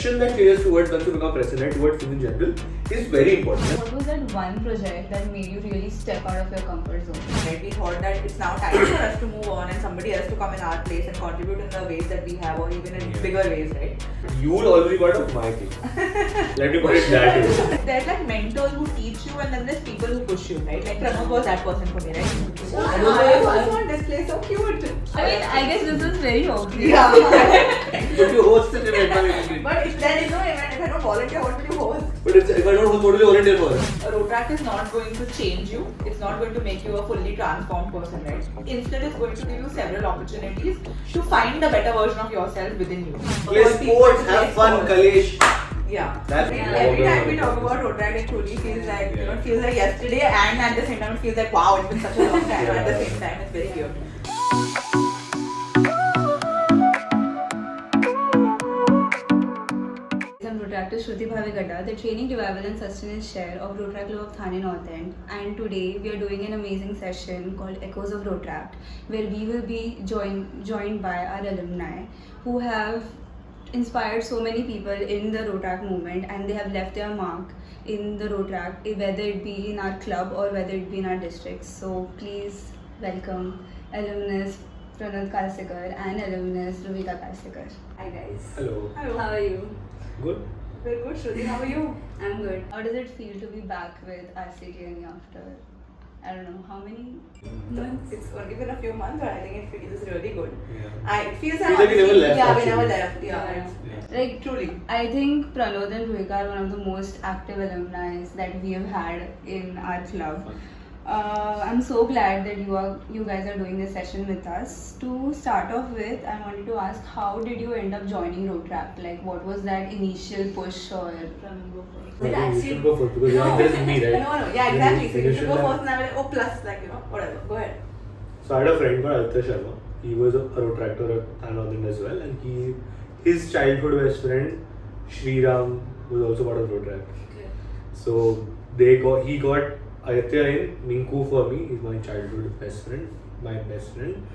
passion that clears towards once you become president, towards things in general, is very important. What was that one project that made you really step out of your comfort zone? Right, we thought that it's now time for us to move on and somebody else to come in our place and contribute in the ways that we have or even in bigger ways, right? You will always be part of my team. Let me put it that way. There's like mentors who teach you and then there's people who push you, right? Like Pranab was that person for me, right? I was on display, so cute. I mean, I guess this is very obvious. Yeah. But you host the event. But if there is no event, if I don't volunteer, what will you host? But if I don't host, what will you volunteer for? Rotaract is not going to change you. It's not going to make you a fully transformed person, right? Instead, it's going to give you several opportunities to find a better version of yourself within you. Play sports, have fun, Kalesh. Yeah. That's Every time we talk about Rotaract, it truly feels like, you know, it feels like yesterday and at the same time it feels like, wow, it's been such a long time. And at the same time, it's very cute. I'm Rotaract Shruti Bhavigadda, the Training, Revival and Sustenance Chair of Rotaract Club of Thane North End. And today we are doing an amazing session called Echoes of Rotaract, where we will be joined by our alumni who have inspired so many people in the Rotaract movement, and they have left their mark in the Rotaract, whether it be in our club or whether it be in our districts. So please welcome alumnus Pranad Kalsekar and alumnus Ruvika Kalsekar. Hi guys. Hello. Hello. How are you? Good. Very good, Shruti. How are you? I'm good. How does it feel to be back with RCTNE after, I don't know, how many months? It's only been a few months, but I think it feels really good. Yeah. It feels Feels like we never left, Yeah, we actually. never left. Yeah. Yeah. Like, Truly. I think Pranod and Ruvika are one of the most active alumni that we have had in our club. I'm so glad that you guys are doing this session with us. To start off with, I wanted to ask, how did you end up joining Rotaract? Like, what was that initial push? Or Pranod, go first. Did No, you actually- should go first because there's me, right? No, yeah, exactly. So Then you you should should go have- first and I will, oh, plus, like, you know, whatever. Go ahead. So I had a friend called Aditya Sharma. He was a Rotaractor at Thane North End as well, and his childhood best friend Shriram was also part of Rotaract. Okay. So he got Aditya in Minku for me. He's my childhood best friend, my best friend.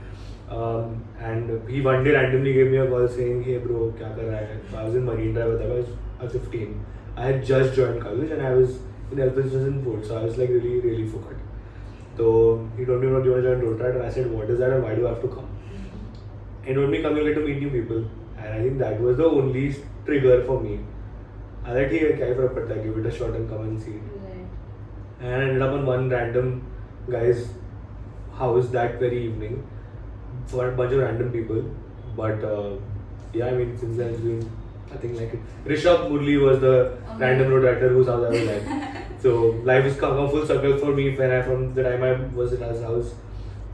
And he one day randomly gave me a call saying, "Hey bro, kya kar raha hai?" I was in Marine Drive at that time. I was 15. I had just joined college and I was in health business in food, so I was like really, really forgot. So he told me, "Do you want to join Rotaract?" And I said, "What is that and why do I have to come?" He told me, "Come, you'll get to meet new people." And I think that was the only trigger for me. I thought, "Hey, kya far padta hai, give it a shot and come and see." And I ended up on one random guy's house that very evening for a bunch of random people. But yeah, I mean, since then it's been, I think, like Rishabh Murli was the random Rotaractor whose house I was at. So life has come full circle for me from the time I was at his house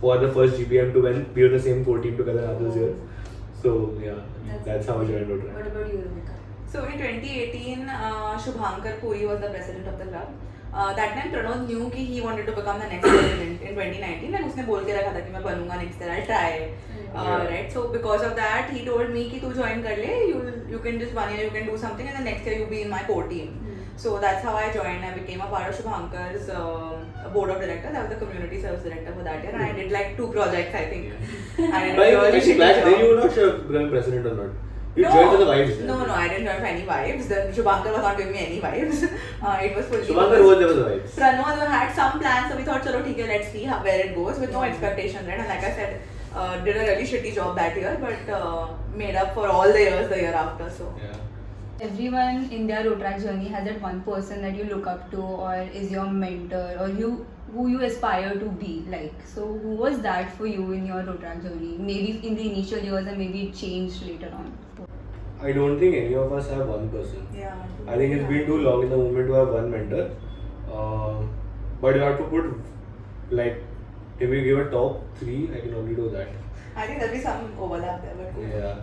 for the first GPM to when we were the same core team together after this year. So yeah, that's how I joined Rotaract. What about you, Ruvika? So in 2018, Shubhankar Puri was the president of the club. That time Pranod knew कि he wanted to become the next president in 2019 and उसने बोल के रखा था कि मैं बनूंगा next year, I'll try. Right. So because of that, he told me कि तू join कर ले, you can just 1 year you can do something and the next year you'll be in my core team. So that's how I joined. I became a part of Shubhankar's board of directors. I was the community service director for that year and I did like 2 projects, I think. I did a But really actually, shitty back then job. you were not sure if becoming president or not. You joined for the vibes. No, I didn't join for any vibes. Then Shubhankar was not giving me any vibes. It was fully. Shubhankar was there was the vibes. Pranod had some plans, so we thought, chalo, theek hai, let's see where it goes with no expectation, right? And like I said, did a really shitty job that year, but made up for all the year after. So. Yeah. Everyone in their Rotaract journey has that one person that you look up to or is your mentor or who you aspire to be like. So who was that for you in your Rotaract journey? Maybe in the initial years and maybe it changed later on. I don't think any of us have one person. Yeah. I think it's been too long in the movement to have one mentor. But you have to put, like, if you give a top 3, I can only do that. I think there'll be some overlap there, but cool. Yeah.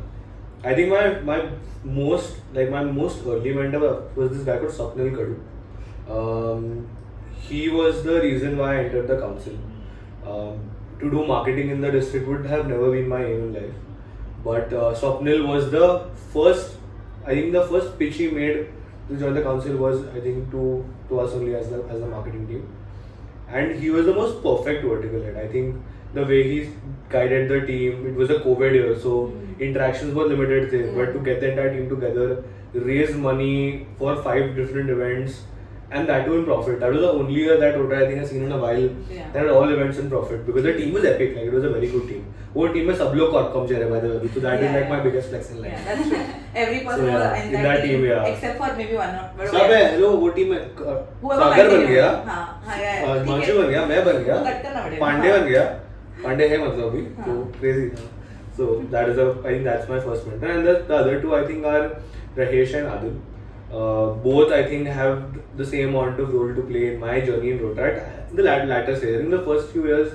I think my most early mentor was this guy called Swapnil Kadu. He was the reason why I entered the council. To do marketing in the district would have never been my aim in life. But Swapnil was the first pitch he made to join the council was, I think, to us only as the marketing team. And he was the most perfect vertical head. I think the way he guided the team, it was a COVID year, so interactions were limited there. But to get the entire team together, raise money for 5 different events, and that too in profit. That was the only year that Rotary I think I've seen in a while Yeah. that had all events in profit, because the team was epic. Like it was a very good team. वो team में सब लोग Corpcom से रहे by the way. So that is like my biggest flex in life. Yeah, that's true. Every person So, yeah, was in that team, yeah. except for maybe one or but सब है hello वो team में सागर बन गया, हिमांशु बन गया, मैं बन गया, पांडे बन गया, पांडे है मतलब अभी तो crazy था. So that is I think that's my first mentor, and the other two I think are Rahesh and Adil. Both I think have the same amount of role to play in my journey in Rotaract. In the latter stage, in the first few years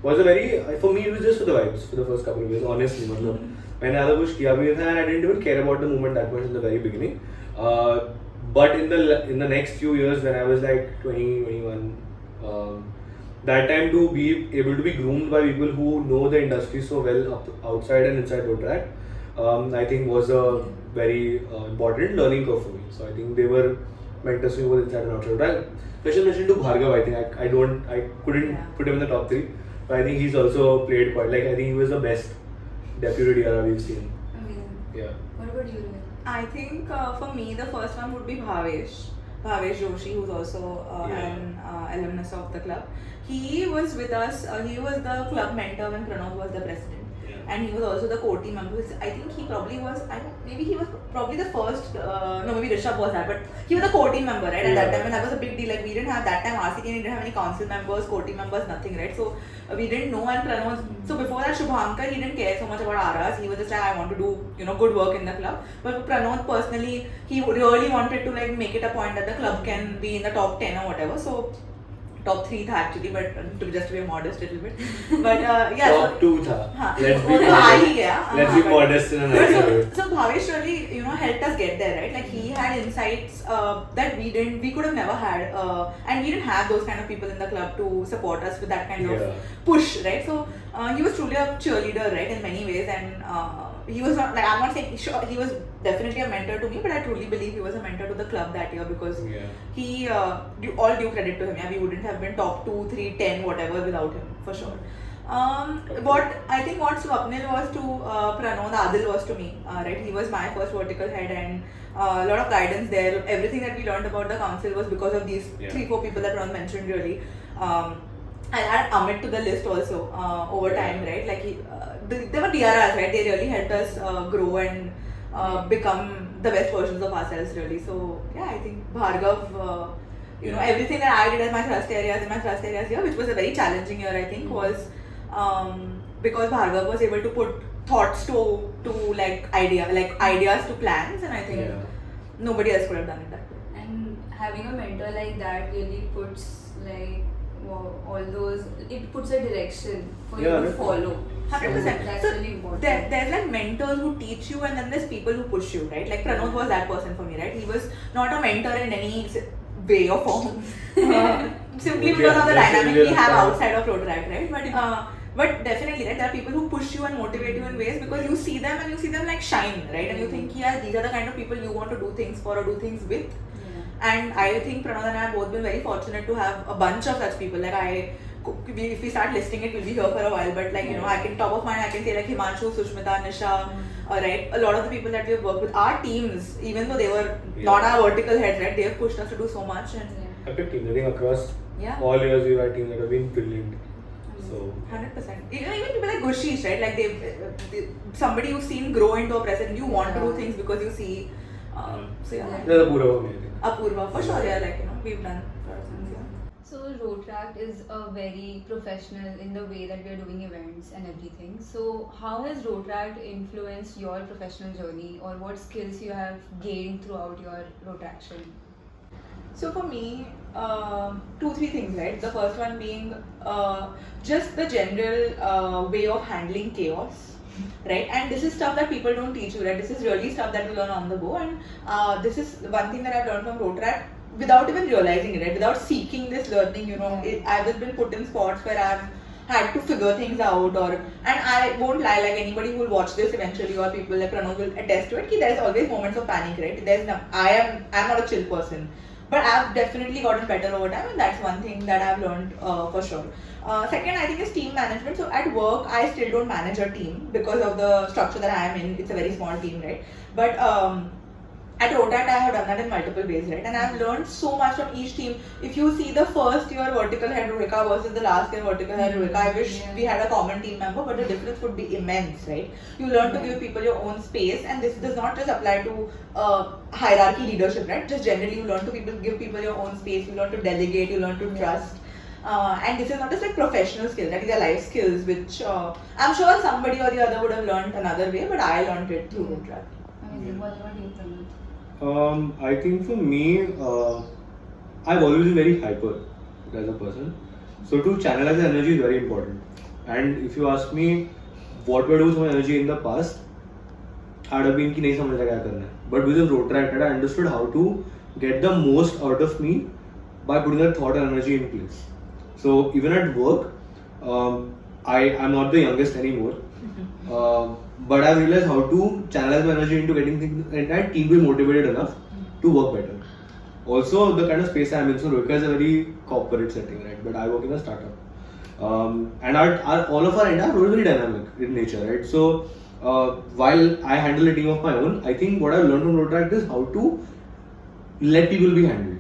was a very, for me it was just for the vibes for the first couple of years, honestly. मतलब मैंने ज़्यादा कुछ किया भी नहीं था, and I didn't even care about the movement that much in the very beginning. But in the next few years when I was like 20, 21, that time to be able to be groomed by people who know the industry so well outside and inside Rotaract, I think was a very important learning curve for me. So I think they were mentors me both inside and outside Rotaract. Special mention to Bhargav. I think I couldn't put him in the top 3, but I think he's also played quite, like I think he was the best deputy DRR we've seen. Amazing. Yeah. What about you, Rohit? I think for me the first one would be Bhavesh Joshi, who's also an alumnus of the club. He was with us. He was the club mentor when Pranav was the president. And he was also the core team member. I think he probably was, maybe he was probably the first, no, maybe Rishabh was that, but he was a core team member, right? At that time, and that was a big deal. Like, we didn't have that time, RCK didn't have any council members, core team members, nothing, right? So, we didn't know, and Pranav, so before that, Shubhankar, he didn't care so much about RRs. He was just like, I want to do, good work in the club. But Pranav, personally, he really wanted to, like, make it a point that the club can be in the top 10 or whatever. So, top 3 tha actually, but just to be modest a little bit. But yeah. Top 2 tha. Let's be modest. Let's be modest in a nice way. So Bhavesh really, helped us get there, right? Like he had insights that we could have never had, and we didn't have those kind of people in the club to support us with that kind of push, right? So he was truly a cheerleader, right, in many ways, and he was not, like, I'm not saying sure, he was definitely a mentor to me, but I truly believe he was a mentor to the club that year, because he all due credit to him. Yeah, we wouldn't have been top 2, 3, 10, whatever without him, for sure. What Swapnil was to Pranav, Adil was to me, right? He was my first vertical head, and a lot of guidance there. Everything that we learned about the council was because of these 3-4 people that Pranav mentioned, really. I had Amit to the list also over time, right? Like they were DRRs, right? They really helped us grow and become the best versions of ourselves, really. So yeah, I think Bhargav, everything that I did in my thrust areas here, which was a very challenging year, I think, was because Bhargav was able to put thoughts to like ideas to plans, and I think nobody else could have done it that way. And having a mentor like that really puts all those, it puts a direction for you to follow. 100%. That's so really important. There's like mentors who teach you, and then there's people who push you, right? Like Pranav was that person for me, right? He was not a mentor in any way or form, simply because of the dynamic we have outside of Rotaract, right? But definitely, right, there are people who push you and motivate you in ways because you see them and you see them like shine, right? And you think, yeah, these are the kind of people you want to do things for or do things with. And I think Pranav and I have both been very fortunate to have a bunch of such people. Like if we start listing it, we'll be here for a while. But like I can top of mind, I can say like Himanshu, Sushmita, Nisha, right? A lot of the people that we have worked with, our teams, even though they were not our vertical heads, right? They have pushed us to do so much. And epic team. I think across all years we've had teams that have been brilliant. So 100%. Even people like Gushish, right? Like they somebody you've seen grow into a president. You want to do things because you see. So yeah. That's Apurva. Apurva, for sure. Yeah, like we've done a lot of things. So Rotaract is a very professional in the way that we are doing events and everything. So how has Rotaract influenced your professional journey, or what skills you have gained throughout your Rotaraction? So for me, 2-3 things, right? The first one being just the general way of handling chaos. Right, and this is stuff that people don't teach you, right? This is really stuff that you learn on the go, and this is one thing that I've learned from Rotaract without even realizing it, right? Without seeking this learning, I've just been put in spots where I've had to figure things out, and I won't lie, like anybody who will watch this eventually, or people like Pranav will attest to it, there's always moments of panic, right? I'm not a chill person, but I've definitely gotten better over time, and that's one thing that I've learned for sure. Second, I think is team management. So at work, I still don't manage a team because of the structure that I am in. It's a very small team, right? But at Rotat, I have done that in multiple ways, right? And I've learned so much from each team. If you see the first year vertical head Rohika versus the last year vertical head Rohika, I wish we had a common team member, but the difference would be immense, right? You learn to give people your own space, and this does not just apply to hierarchy leadership, right? Just generally, you learn to give people your own space, you learn to delegate, you learn to trust. And this is not just like professional skills, like they're life skills, which I'm sure somebody or the other would have learned another way, but I learned it through Rotat. Amazing. What do you think? I think for me, I've always been very hyper as a person. So to channelize the energy is very important. And if you ask me what would I do with my energy in the past, I'd have been कि नहीं समझ रहा क्या करना है. But with Rotract, I understood how to get the most out of me by putting that thought and energy in place. So even at work, I'm not the youngest anymore. But I realized how to channelize my energy into getting things, and that team be motivated enough to work better. Also, the kind of space I'm in, so Rohika is a very corporate setting, right? But I work in a startup. And all of our entire role is very dynamic in nature, right? So, while I handle a team of my own, I think what I've learned from Rotract is how to let people be handled.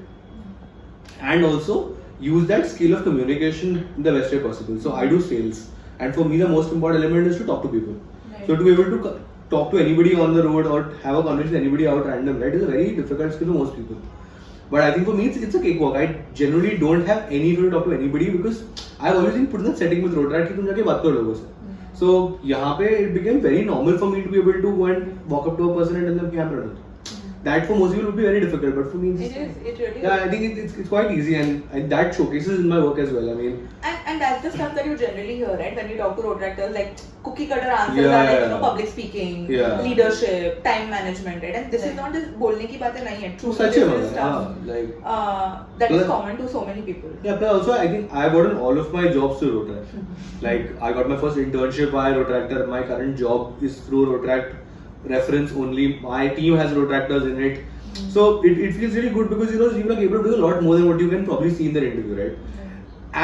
And also, use that skill of communication in the best way possible. So, I do sales. And for me, the most important element is to talk to people. So to be able to talk to anybody on the road or have a conversation with anybody out random, right, is a very difficult skill for most people. But I think for me, it's a cakewalk. I generally don't have any fear to talk to anybody because I've always been put in that setting with Rotract कि तुम जाके बात करो लोगों से. So यहाँ पे it became very normal for me to be able to go and walk up to a person and tell them कि I'm Pranod. That for most people would be very difficult, but for me, It really yeah, is. I think it's quite easy, and that showcases in my work as well. I mean, And that's the stuff that you generally hear, right? When you talk to Rotractors, like cookie cutter answers Yeah, are like, yeah. public speaking, Yeah. leadership, time management, right? And this is not just bolne ki baatein nahi hai. True, such this a is stuff like. that is Well, common to so many people. Yeah, but also I think I gotten all of my jobs through Rotract. Like I got my first internship by Rotractor. My current job is through Rotract reference only. My team has Rotractors in it. So it feels really good because you're like able to do a lot more than what you can probably see in the interview, right?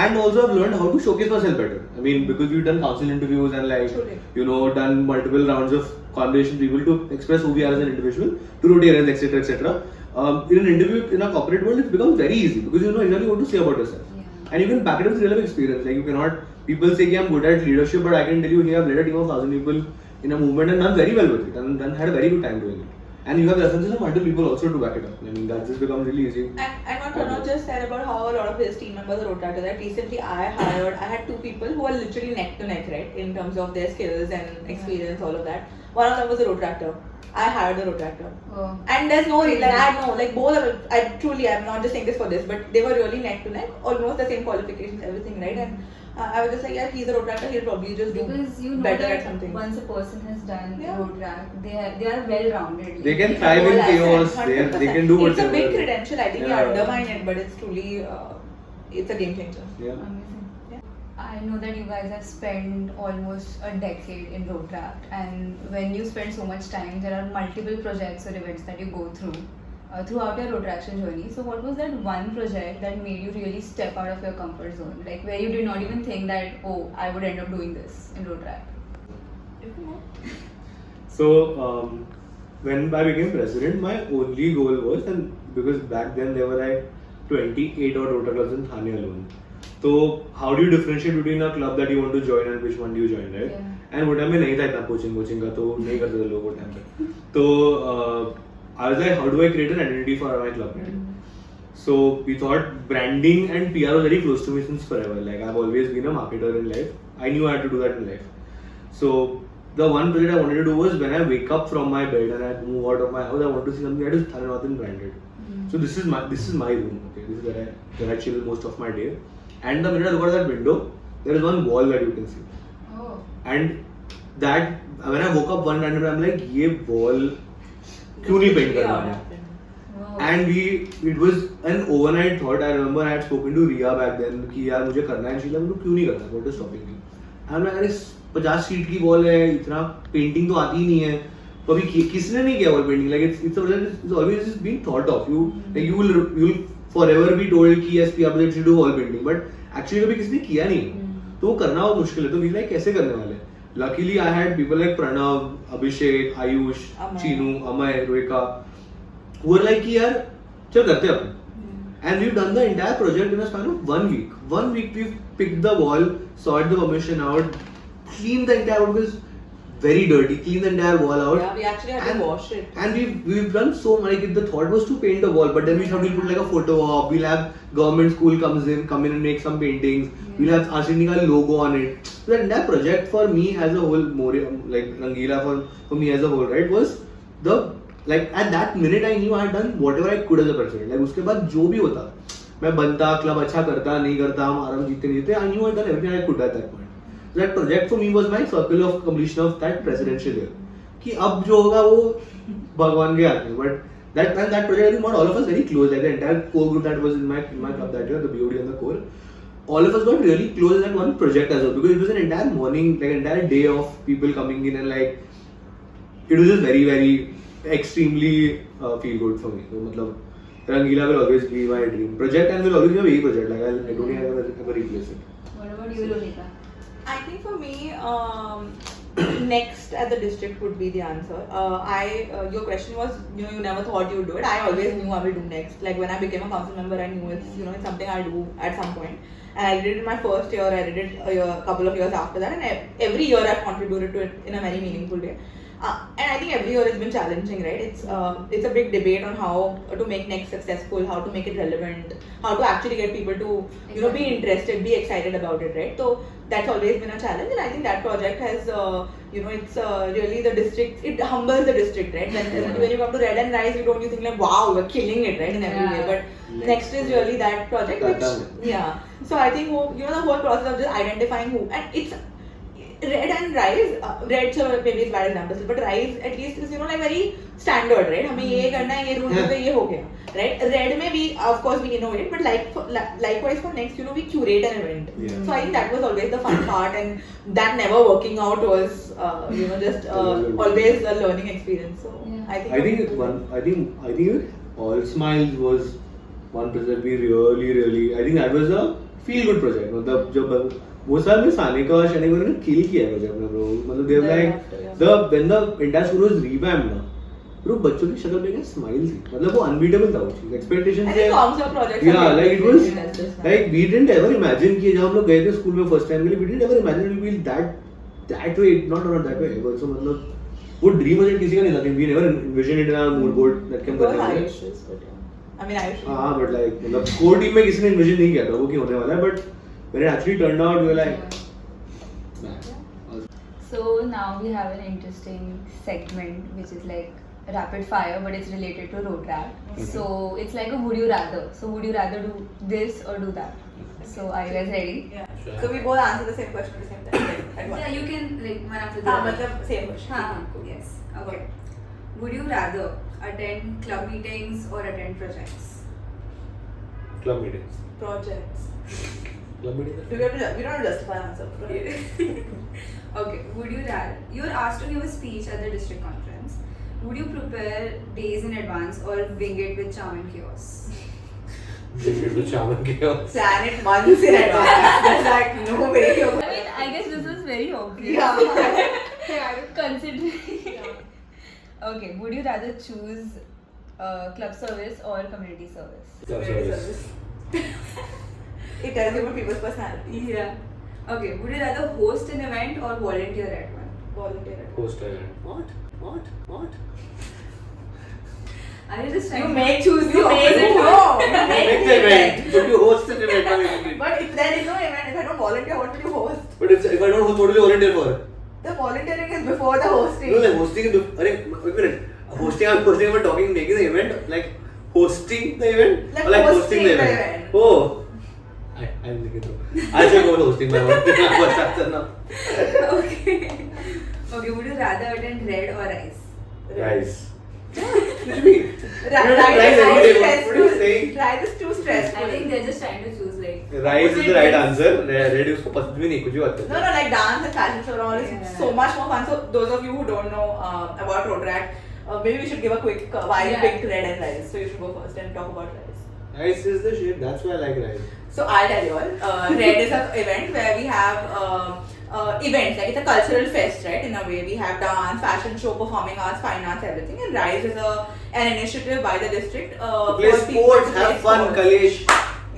And also I've learned how to showcase myself better. I mean, because we've done council interviews and like Truly. done multiple rounds of conversations with people to express who we are as an individual, to Rotarians, etc., etc. In an interview in a corporate world, it becomes very easy because you know exactly what to say about yourself, and you can back it up with real life experience. Like you cannot people say I'm good at leadership, but I can tell you here I've led a team of 1,000 people in a movement and done very well with it, and then had a very good time doing it. And you have references of multiple people also to back it up. I mean, that just becomes really easy. And what Pranod just said about how a lot of his team members are Rotractors, that recently I had two people who are literally neck to neck, right, in terms of their skills and experience, all of that. One of them was a Rotractor. I hired a Rotractor. Oh. And there's no, like, I know, like, both of I'm not just saying this for this, but they were really neck to neck, almost the same qualifications, everything, right? And I was just like, yeah, he's a Rotractor, he'll probably just do Because you know better that at something. once a person has done Yeah. Rotract, they are well rounded. They can thrive in chaos. They can do It's a whatever. big credential. I think we Yeah. undermine it, but it's truly, it's a game changer. Yeah. Amazing. Yeah. I know that you guys have spent almost a decade in Rotract, and when you spend so much time, there are multiple projects or events that you go through throughout your Rotraction journey. So, what was that one project that made you really step out of your comfort zone? Like where you did not even think that, oh, I would end up doing this in Rotract. So when I became president, my only goal was, and because back then there were like 28 odd Rotary clubs in Thane alone. So how do you differentiate between a club that you want to join and which one do you join, right? Yeah. And वो time में नहीं था इतना coaching का तो नहीं करते थे लोग वो टाइम पे. तो I was like, how do I create an identity for my club, right? So we thought branding and PR was very close to me since forever. Like I've always been a marketer in life. I knew I had to do that in life. So the one project I wanted to do was when I wake up from my bed and I move out of my house, I want to see something that is Thane Northern branded. So this is my room. Okay, this is where I chill most of my day. And the minute I look out that window, there is one wall that you can see. Oh. And that when I woke up one random day, I'm like, ये wall क्यों नहीं paint करना है? Wow. And it was an overnight thought. I remember I had spoken to Riya back then कि यार मुझे करना है, she's like, मुझे क्यों नहीं करना? What is stopping me? And मैं अरे 50 फीट की वॉल है, इतना पेंटिंग तो आती ही नहीं है. तो अभी किसने नहीं किया wall painting? Like it's always been thought of. You will forever be told कि yes, people should do wall painting, but actually कभी किसने किया नहीं. तो वो करना बहुत मुश्किल है. तो we like कैसे करने वाले? Luckily I had people like Pranav, Abhishek, Ayush, Amay. Chinu, Amay, Rohika. who were like कि यार चल करते हैं अपन. And we've done the entire project in a span of 1 week. 1 week we've picked the wall, sorted the permission out, cleaned the entire wall because very dirty, cleaned the entire wall out. Yeah, we actually had to wash it. And we've done so much. Like, the thought was to paint the wall, but then we thought we'll put like a photo op. We'll have government school come in and make some paintings. We'll have Arsenal logo on it. So that entire project for me as a whole, more like Rangila for me as a whole, right, was the like at that minute I knew I had done whatever I could as a president. Like उसके बाद जो भी होता, मैं बनता, club अच्छा करता, नहीं करता, हम आराम जीते नहीं जीते, I knew I had done everything I could at that point. So that project for me was my circle of completion of that presidential year. कि अब जो होगा वो भगवान के हाथ में. But that project, I think got all of us very close. Like the entire core group that was in my club that year, the BOD and the core, all of us got really close in that one project as well, because it was an entire morning, like an entire day of people coming in, and like it was just very, very extremely feel good for me. So matlab Rangila will always be my dream project and will always be a very project. Like I don't think I will ever replace it. What about you, Ronika? I think for me, next at the district would be the answer. Your question was, you never thought you would do it. I always knew I will do next. Like when I became a council member, I knew it's something I'll do at some point. And I did it in my first year. I did it a couple of years after that, and every year I've contributed to it in a very meaningful way. And I think every year it's been challenging, right? It's a big debate on how to make next successful, how to make it relevant, how to actually get people to be interested, be excited about it, right? So that's always been a challenge, and I think that project has it's really the district. It humbles the district, right? When you come to Red and Rise, you think like wow, we're killing it, right, in every way. But next is really that project, which So I think the whole process of just identifying who, and it's Red and Rise, Red so maybe it's bad examples, but Rise at least is like very standard, right? हमें ये करना है, ये rule पे ये हो गया, right? Red में we of course we innovate, but likewise for next we curate an event. Yeah. So I think that was always the fun part, and that never working out was just always a learning experience. So I think All Smiles was one project we really I think that was a feel good project. मतलब जब वो साल में सानिका और शनिका ने किल किया है अपने ब्रो. मतलब they were like when the entire school was revamped ना, ब्रो बच्चों की शक्ल पे क्या स्माइल थी. मतलब वो unbeatable था वो चीज. Expectations से like it was like we didn't ever imagine कि जब हम लोग गए थे स्कूल में first time के लिए, we didn't ever imagine it will be that way, not that way. So मतलब वो ड्रीम मुझे किसी का नहीं था. We never envisioned it in our mood board that can करने वाले. I mean Ayush. हाँ but like मतलब core team में किसी ने envision नहीं किया था वो कि होने वाला है, but when it actually turned out, we were like, So now we have an interesting segment which is like rapid fire, but it's related to road rap. So it's like a would you rather. So would you rather do this or do that? So are you guys ready? Yeah. Sure. So we both answer the same question at the same time. At once. Yeah, you can like one after the other. मतलब same question. Yes. Okay. Would you rather attend club meetings or attend projects? Club meetings. Projects. Club meetings. We don't have to justify our answer. Okay. Would you rather? You are asked to give a speech at the district conference. Would you prepare days in advance or wing it with charm and chaos? Plan it months in advance. There's like no way. I mean, I guess this was very obvious. Yeah. Considering. Okay, would you rather choose club service or community service? Club service. It tells you about people's personality. Yeah. Okay. Would you rather host an event or volunteer at one? Volunteer. Host event. What? Are you just trying You to make choose the you make opposite? no. You Make make the event. But you host the event. But if there is no event, if I don't volunteer, what would you host? But if I don't host, what will you volunteer for? The volunteering is before the hosting. No, like hosting is before. Wait a minute. Hosting, we're talking, making the event, like hosting the event? Like or like hosting the event. Oh. I'm thinking through. I should go hosting my own. What's that now? Okay. Okay. Would you rather attend Red or Rise? Rice. What do you mean? Rice What are you saying? Rice is too stressful. I think they're just trying to choose like. Rice is the right answer. Red is उसको पसंद भी नहीं कुछ भी बात No, like dance and fashion show and all is Yeah. so much more fun. So those of you who don't know about Rotaract, maybe we should give a quick why you Yeah. picked Red and Rice. So you should go first and talk about Rice. Rice is the shit. That's why I like rice. So I'll tell you all. Red is an event where we have events. Like it's a cultural fest, right? In a way, we have dance, fashion show, performing arts, fine arts, everything. And Rise is an initiative by the district. Play for people sports, to play have fun, sports. Kalesh.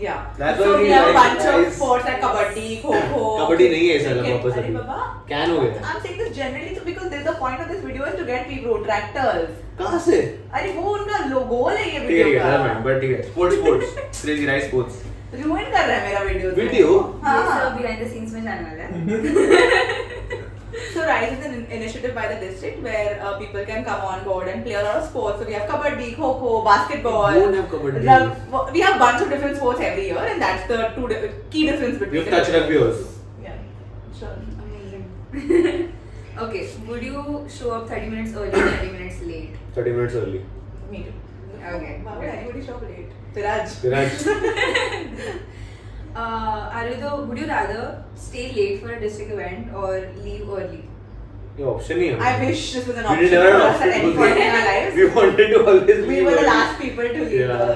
Yeah. That's So why we we have a like bunch of Rise. sports like kabaddi, kho-kho. Kabaddi नहीं है ऐसा cricket. वापस अरे अभी बाबा, can हो गया I'm saying this generally so because the point of this video is to get people rotractors. कहाँ से अरे वो उनका गोल है ये ठीक है वीडियो ठीक है का. never mind, but ठीक है sports crazy rice sports Ruin कर रहा है मेरा वीडियो. वीडियो हाँ. ये सब behind the scenes में जाने वाला है. So Rise is an initiative by the district where people can come on board and play a lot of sports. So we have kabaddi, kho-kho, basketball. We don't have kabaddi. We have bunch of different sports every year, and that's the key difference we between. have touch rugby also Yeah, sure. Amazing. Okay, would you show up 30 minutes early, 30 minutes late? 30 minutes early Me too. Okay. Why would anybody show up late? Viraj. Viraj Arudho, would you rather stay late for a district event or leave early? ये option ही है I wish this was an We option didn't for have an us at any option. point in our lives. We wanted to always We leave were the early. last people to leave Yeah. the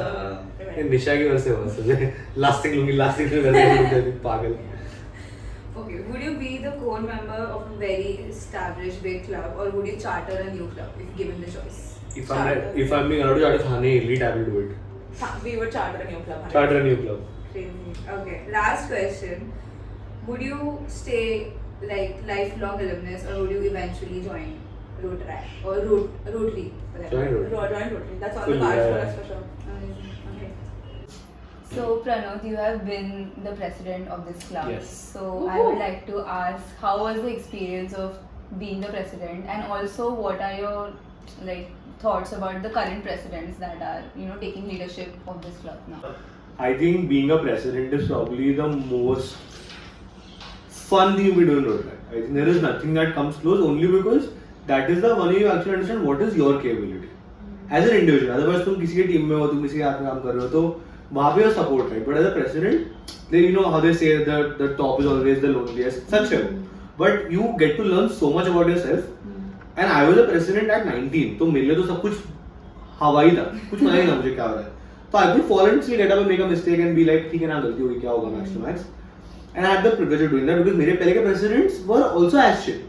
ये event. निशा की वजह से हुआ सब last thing लूंगी करते पागल Okay, would you be the core member of a very established big club or would you charter a new club if given the choice? if I'm being allowed to charter Thane elite I will do it We would charter a new club. charter a new club Crazy. Okay, last question. Would you stay like lifelong alumnus or would you eventually join Rotaract or Rotary? whatever? join Rotary. Join Rotary. That's on Fully, the cards for yeah. us for sure. Amazing. Okay. So Pranav, you have been the president of this club. Yes. So I would like to ask, how was the experience of being the president, and also what are your like thoughts about the current presidents that are taking leadership of this club now? I think being a president is probably the most fun thing we do in Rotaract. I think there is nothing that comes close only because that is the one way you actually understand what is your capability. As an individual, otherwise तुम किसी के team में हो, तुम किसी के हाथ में काम कर रहे हो तो वहाँ पे support right. But as a president, you know how they say the top is always the loneliest. Such a but you get to learn so much about yourself. And I was a president at 19, तो मेरे लिए तो सब कुछ हवाई था, कुछ पता नहीं था मुझे क्या हो रहा है. So I could fall and get up and make a mistake and be like, ठीक है ना गलती होगी क्या होगा max to max. And I had the privilege of doing that because मेरे पहले के presidents were also as shit.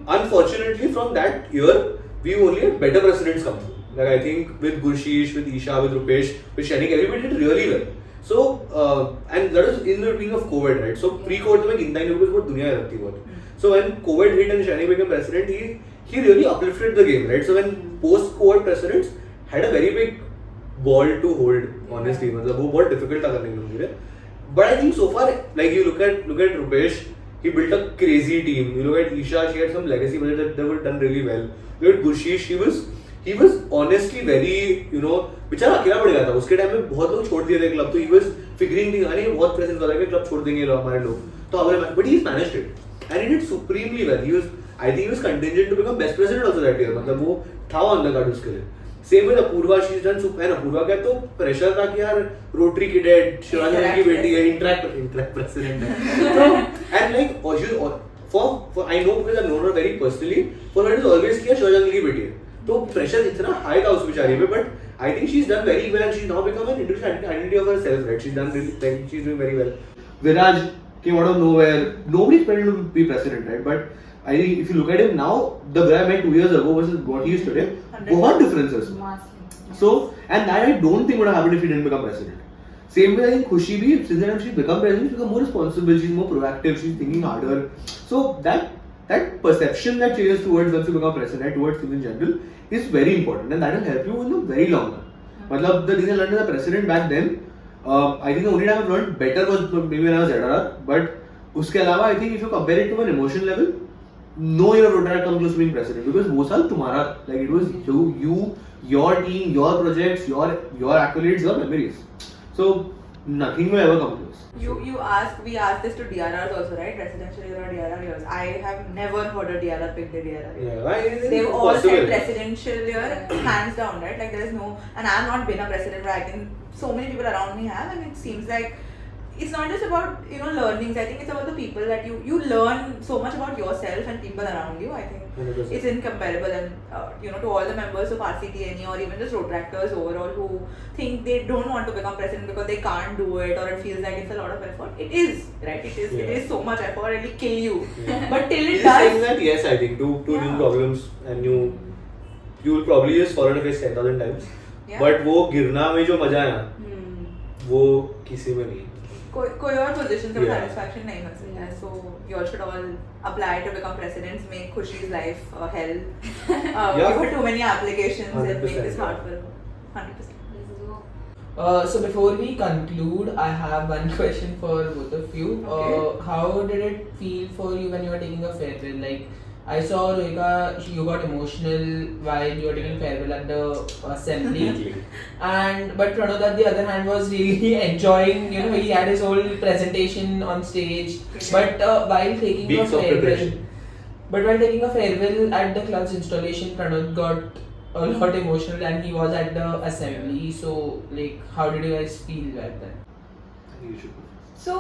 Unfortunately, from that year, we only had better presidents come through. Like I think with Gurshish, with Isha, with Rupesh, with Shainik, everybody did really well. So, and that was in the beginning of COVID, right? So pre-COVID, मैं गिनता ही नहीं because बहुत दुनिया रहती है बहुत. So when COVID hit and Shainik became president, he really uplifted the game, right? So when post-COVID presidents had a very big ball to hold, honestly, मतलब वो बहुत difficult था करने के लिए. But I think so far, like you look at Rupesh, he built a crazy team. You look at Isha, she had some legacy projects that they were done really well. Look at Gurshish, he was honestly very, बेचारा अकेला पड़ गया था. उसके time में बहुत लोग छोड़ दिए थे क्लब, तो he was figuring things. अरे बहुत प्रेजेंस वाला है कि क्लब छोड़ देंगे लोग हमारे लोग. तो अगले but he's managed it and he did supremely well. I think he was contingent to become best president also that year. मतलब वो था on the card उसके लिए. Same with Apurva, she's done super. And Apurva का तो pressure था कि यार Rotary cadet, शिवाजी की बेटी है, interact president है. So and like for I know because I've known her very personally. For her it is always कि शिवाजी की बेटी है. तो pressure इतना high था उस बेचारी पे, but I think she's done very well and she's now become an individual identity of herself. Right? She's done really, like, she's doing very well. Viraj came out of nowhere. Nobody expected him to be president, right? But I think if you look at him now, the guy I met 2 years ago versus what he is today, बहुत differences. So, and that I don't think would have happened if he didn't become president. Same way I think Khushi bhi, since then she's become president, she's become more responsible, she's more proactive, she's thinking harder. So that perception that changes towards once you become president, towards things in general, is very important and that will help you in the very long run. Matlab, the thing I learned as a president back then, I think the only time I've learned better was maybe when I was ZRR, but uske alawa I think if you compare it to an emotion level, no year of Rotaract comes close to being president because wo saal tumhara, like it was you, your team, your projects, your accolades, your memories. So nothing will ever come close. We asked this to DRRs also, right? Presidential year or DRR years. I have never heard a DRR pick the DRR year. Yeah, why is it They've all possible? said presidential year, hands down, right? Like there is no, and I've not been a president, but I think so many people around me have, and it seems like it's not just about learnings. I think it's about the people that you learn so much about yourself and people around you. I think 100%. it's incomparable, and to all the members of RCTNE or even just Rotractors overall who think they don't want to become president because they can't do it or it feels like it's a lot of effort. It is, right? It is. It Yeah. is so much effort. It will kill you. Yeah. But till it He's saying does, that, yes, I think two Yeah. new problems and you will probably just fall on your face 10,000 times. Yeah. But वो गिरना में जो मजा है ना, hmm, वो किसी में नहीं. कोई और पोजीशन से Yeah. satisfaction नहीं मिल सकता है. So you all should all apply to become presidents. Make Khushi's life hell. Yeah. Give her too many applications and make 100%, this hard yeah. for her. 100%. So before we conclude, I have one question for both of you. Okay. How did it feel for you when you were taking a farewell? Like I saw Rohika, you got emotional while you were taking farewell at the assembly, and but Pranod on the other hand was really enjoying. You know, he had his whole presentation on stage. But while taking Weeks a of farewell, preparation. but while taking a farewell at the club's installation, Pranod got a lot emotional and he was at the assembly. So, like, how did you guys feel back then? You should go. So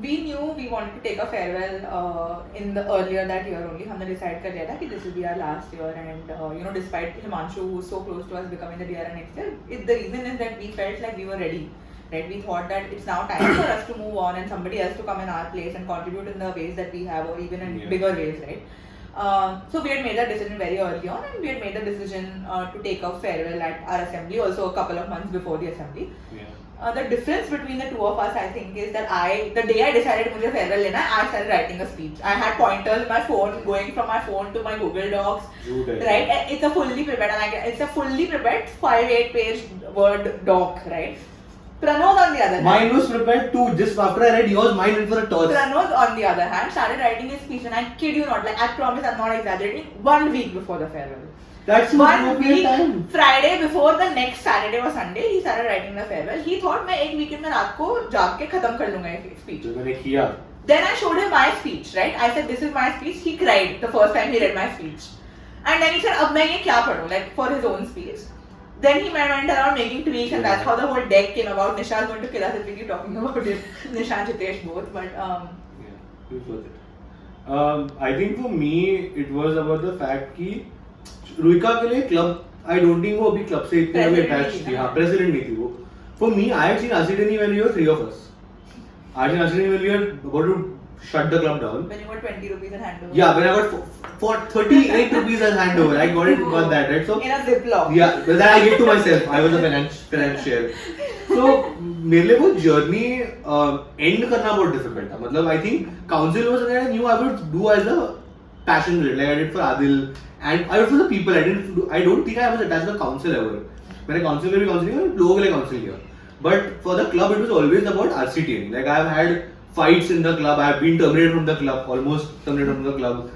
we knew we wanted to take a farewell in the earlier that year only. हमने decide कर लिया था कि this will be our last year, and despite Himanshu who's so close to us becoming the DRN next year, the reason is that we felt like we were ready. Right? We thought that it's now time for us to move on and somebody else to come in our place and contribute in the ways that we have or even in Yeah. bigger ways, right? So we had made that decision very early on, and we had made the decision to take a farewell at our assembly also a couple of months before the assembly. Yeah. The difference between the two of us, I think, is that the day I decided मुझे farewell लेना है, I started writing a speech. I had pointers in my phone, going from my phone to my Google Docs, True that. right? And it's a fully prepared 5-8 page word doc, right? Pranod on the other hand. Mine was prepared too. Just after I read yours, mine went for a toss. Pranod on the other hand started writing his speech, and I kid you not, like I promise I'm not exaggerating, 1 week before the farewell. That's the 1 appropriate week, time. Friday before the next Saturday or Sunday, he started writing the farewell. He thought मैं एक weekend में रात को जाग के खत्म कर लूँगा ये speech. जो मैंने किया. Then I showed him my speech, right? I said, this is my speech. He cried the first time he read my speech. And then he said, अब मैं ये क्या पढूं? Like for his own speech. Then he went around making tweaks, and that's how the whole deck came about. Nisha is going to kill us if we keep talking about it. Nisha and Jitesh both, but Yeah, it was worth it. I think for me it was about the fact कि रुइका के लिए club I don't think वो अभी club से इतने अभी President attached नहीं थी. थी हाँ, ना. president नहीं थी वो. For me, I had seen RCTNE when we were 3 of us. I had seen RCTNE when we were about to shut the club down. when you got 20 rupees in handover. Yeah, when I got for 38 rupees as handover, I got that, right? So In a Ziploc. yeah, but then I gave to myself. I was a financier. So मेरे लिए वो journey end करना बहुत difficult था. मतलब I think council was something I knew I would do as a passion project, like I did for Adil, and I did for the people. I don't think I was attached to the council ever. मैंने council में भी council किया, लोगों के लिए council किया. But for the club, it was always about RCTNE. Like I have had fights in the club. I have been terminated from the club, almost terminated from the club.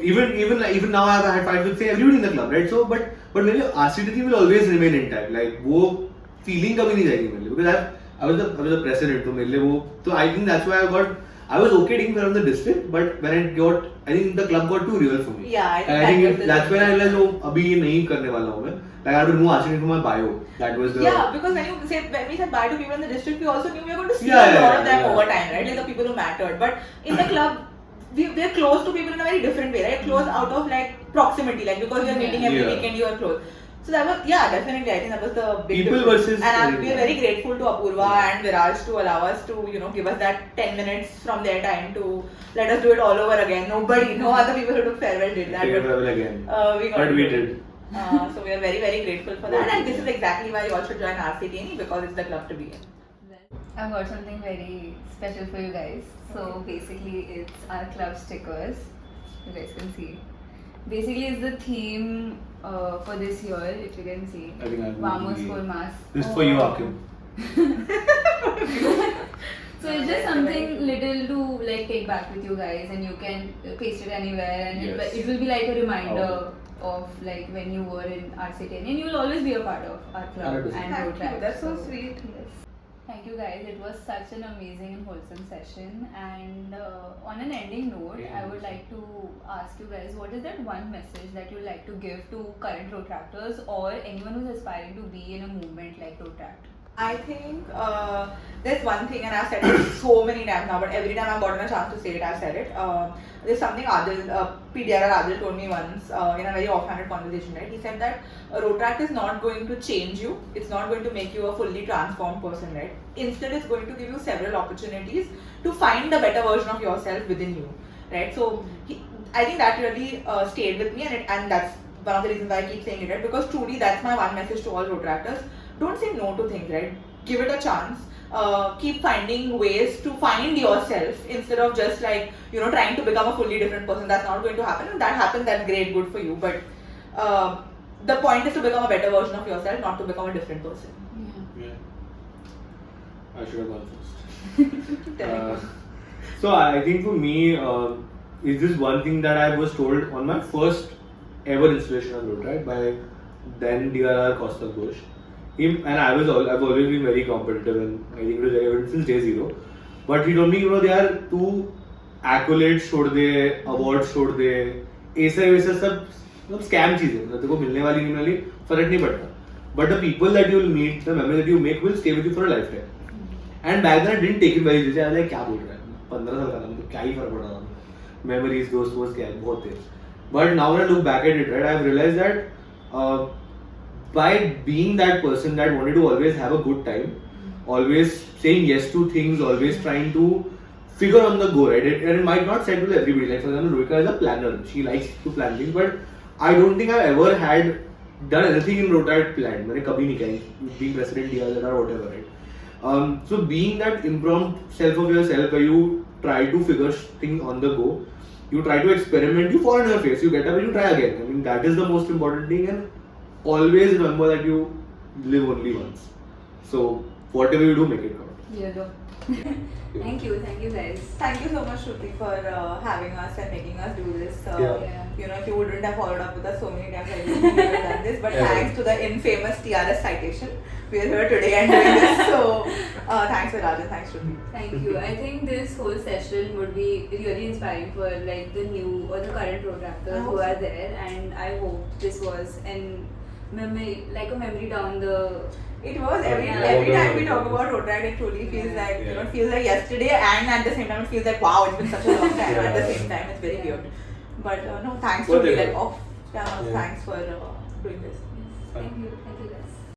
Even now, I have had fights with say everybody in the club, right? So, but maybe RCTNE will always remain intact. Like वो feeling कभी नहीं जाएगी मेरे लिए, because I was the president, तो मेरे लिए वो, so I think that's why I was okay taking from the district, but when I think the club got too real for me. Yeah, I think And that was think the that's when I difference. realized oh अभी ये नहीं करने वाला हूँ मैं. Like I had to remove RCTNE from my bio. That was the Yeah, because when we said bye to people in the district, we also knew we were going to see Yeah, a lot yeah, of them yeah. over time, right? Like the people who mattered. But in the club, we're close to people in a very different way, right? Close out of like proximity, like because you're meeting every Yeah. weekend, you are close. So that was, yeah, definitely. I think that was the big People difference. versus And we are everything. very grateful to Apurva and Viraj to allow us to, give us that 10 minutes from their time to let us do it all over again. No other people who took farewell did that. Take but, travel again. we got But to we do it. did. So we are very, very grateful for that, and this is exactly why you all should join RCTNE, because it's the club to be in. I've got something very special for you guys. So basically, it's our club stickers. You guys can see. Basically, it's the theme for this year. If you can see, I think I'll Vamos be- por más. This is for you, Akim. So it's just something little to like take back with you guys, and you can paste it anywhere, and Yes. it will be like a reminder Oh. of like when you were in RCTNE, and you will always be a part of our club 100%. and Thank Rotract. you. That's so sweet. Yes. Thank you guys. It was such an amazing and wholesome session. And on an ending note, I would like to ask you guys, what is that one message that you'd like to give to current Rotractors or anyone who's aspiring to be in a movement like Rotract? I think there's one thing, and I've said it so many times now, but every time I've gotten a chance to say it, I've said it. There's something PDR Adil told me once in a very offhanded conversation, right? He said that Rotract is not going to change you. It's not going to make you a fully transformed person, right? Instead, it's going to give you several opportunities to find a better version of yourself within you, right? So I think that really stayed with me, and that's one of the reasons why I keep saying it, right? Because truly, that's my one message to all Rotractors. Don't say no to things, right? Give it a chance. Keep finding ways to find yourself instead of just like, trying to become a fully different person. That's not going to happen. If that happens, that's great, good for you. But the point is to become a better version of yourself, not to become a different person. Yeah. I should have gone first. So I think for me, is this one thing that I was told on my first ever installation of Rotract by then DRR Costa Ghosh. And I've always been very competitive, and I think it was ever since day zero. But he told me, there are two accolades छोड़ दे, awards छोड़ दे, ऐसा वैसा सब scam चीजें, मतलब तेरे को मिलने वाली नहीं मिलने वाली फर्क नहीं पड़ता. But the people that you will meet, the memories that you make will stay with you for a lifetime. And back then I didn't take it very seriously. I was like, क्या बोल रहा है? 15 साल का था, मुझे क्या ही फर्क पड़ रहा था? Memories, दोस्त क्या है, बहुत थे. But now when I look back at it, right, I've realized that by being that person that wanted to always have a good time, always saying yes to things, always trying to figure on the go, right? And it might not set with everybody. Like for example, Rohika is a planner. She likes to plan things, but I don't think I've ever had done anything in Rotract planned. मैंने कभी नहीं किया, being president DRR or whatever, right? So being that impromptu self of yourself, where you try to figure things on the go, you try to experiment, you fall on your face, you get up and you try again. I mean, that is the most important thing, and always remember that you live only once. So whatever you do, make it count. Yeah. Thank you guys. Thank you so much, Shruti, for having us and making us do this. Yeah. If you wouldn't have followed up with us so many times, I wouldn't have done this. But thanks to the infamous TRS citation, we are here today and doing this. So thanks, Viraj, and thanks, Shruti. Thank you. I think this whole session would be really inspiring for like the new or the current Rotractors who are there, and I hope this was a memory down the. It was every Yeah. time we talk about Rotract, it truly feels like it feels like yesterday, and at the same time it feels like wow, it's been such a long time. Yeah. At the same time, it's very weird. But no, thanks What to be they like do. off. Yeah. Thanks for doing this. Thank you guys.